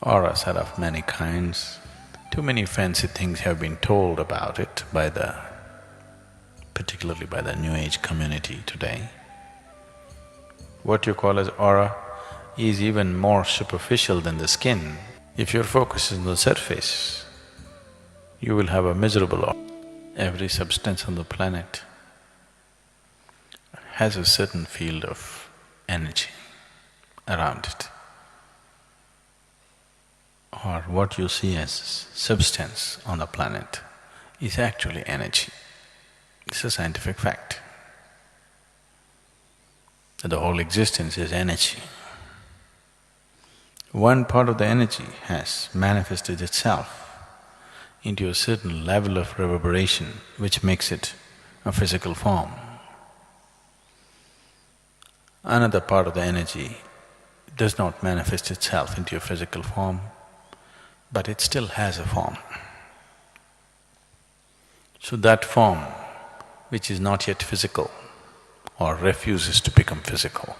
Auras are of many kinds. Too many fancy things have been told about it particularly by the New Age community today. What you call as aura is even more superficial than the skin. If your focus is on the surface, you will have a miserable aura. Every substance on the planet has a certain field of energy around it. Or what you see as substance on the planet is actually energy. It's a scientific fact that the whole existence is energy. One part of the energy has manifested itself into a certain level of reverberation which makes it a physical form. Another part of the energy does not manifest itself into a physical form, but it still has a form. So that form, which is not yet physical or refuses to become physical,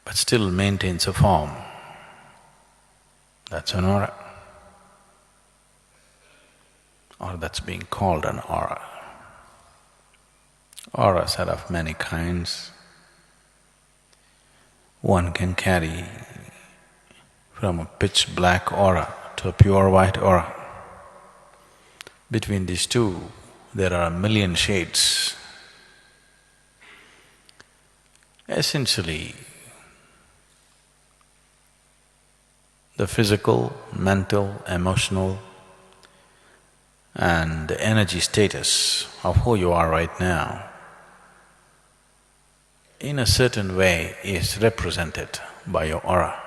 but still maintains a form, that's an aura. Or that's being called an aura. Auras are of many kinds. One can carry from a pitch black aura to a pure white aura. Between these two, there are a million shades. Essentially, the physical, mental, emotional and the energy status of who you are right now, in a certain way is represented by your aura,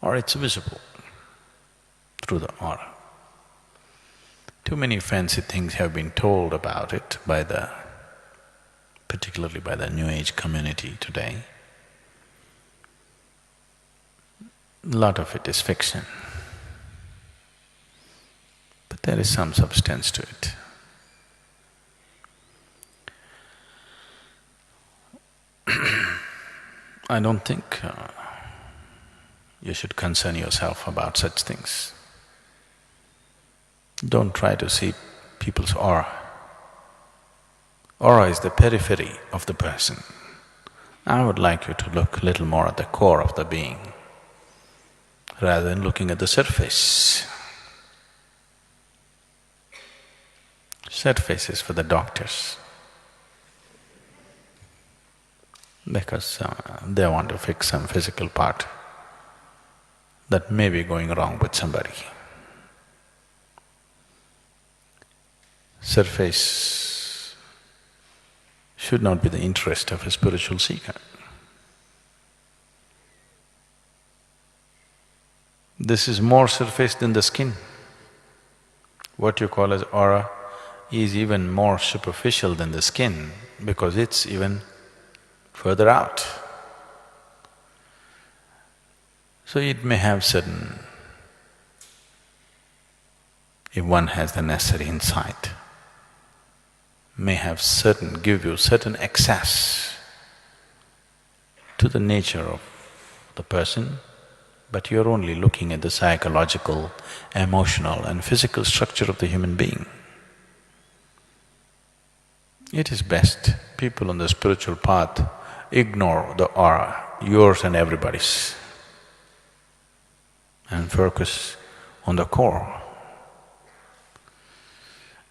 or it's visible through the aura. Too many fancy things have been told about it particularly by the New Age community today. A lot of it is fiction, but there is some substance to it. I don't think you should concern yourself about such things. Don't try to see people's aura. Aura is the periphery of the person. I would like you to look a little more at the core of the being rather than looking at the surface. Surface is for the doctors because they want to fix some physical part that may be going wrong with somebody. Surface should not be the interest of a spiritual seeker. This is more surface than the skin. What you call as aura is even more superficial than the skin because it's even further out. So it may have certain… if one has the necessary insight, may have give you certain access to the nature of the person, but you're only looking at the psychological, emotional and physical structure of the human being. It is best people on the spiritual path ignore the aura, yours and everybody's, and focus on the core.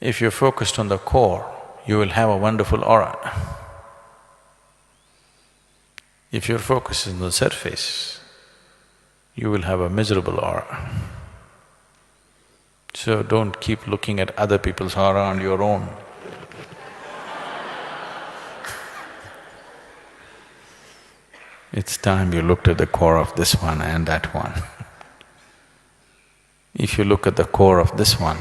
If you're focused on the core, you will have a wonderful aura. If your focus is on the surface, you will have a miserable aura. So don't keep looking at other people's aura and your own. It's time you looked at the core of this one and that one. If you look at the core of this one,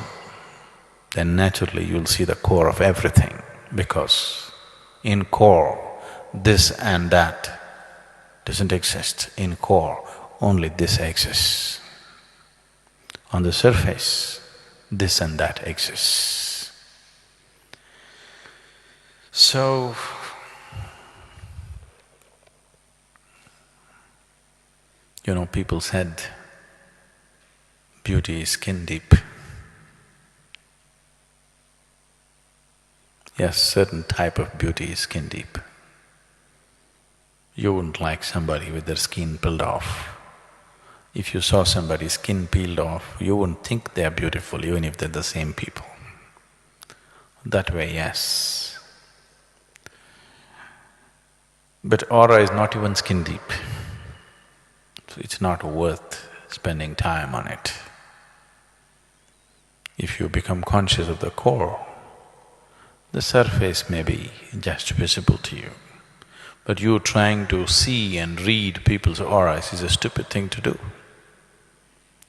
then naturally you'll see the core of everything, because in core, this and that doesn't exist. In core, only this exists. On the surface, this and that exists. So, People said beauty is skin deep. Yes, certain type of beauty is skin deep. You wouldn't like somebody with their skin peeled off. If you saw somebody's skin peeled off, you wouldn't think they're beautiful even if they're the same people. That way, yes. But aura is not even skin deep, so it's not worth spending time on it. If you become conscious of the core, the surface may be just visible to you, but you trying to see and read people's auras is a stupid thing to do.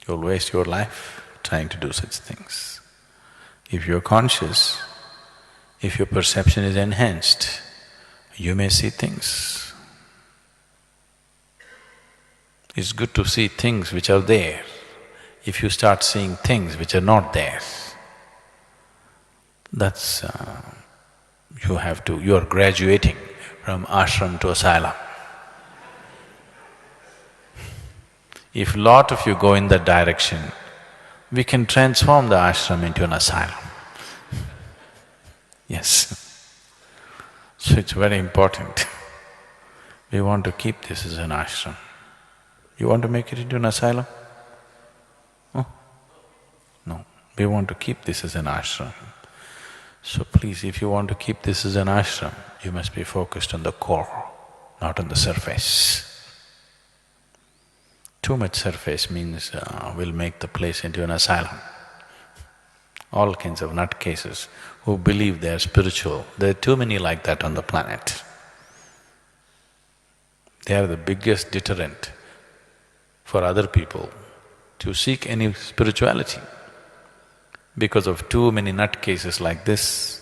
You'll waste your life trying to do such things. If you're conscious, if your perception is enhanced, you may see things. It's good to see things which are there. If you start seeing things which are not there, that's… you are graduating from ashram to asylum. If lot of you go in that direction, we can transform the ashram into an asylum. Yes. So it's very important. We want to keep this as an ashram. You want to make it into an asylum? Oh? No, we want to keep this as an ashram. So please, if you want to keep this as an ashram, you must be focused on the core, not on the surface. Too much surface means we'll make the place into an asylum. All kinds of nutcases who believe they are spiritual, there are too many like that on the planet. They are the biggest deterrent for other people to seek any spirituality. Because of too many nutcases like this,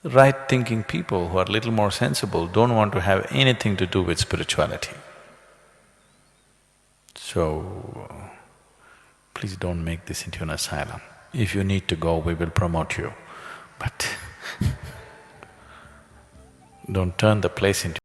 right-thinking people who are little more sensible don't want to have anything to do with spirituality. So, please don't make this into an asylum. If you need to go, we will promote you, but don't turn the place into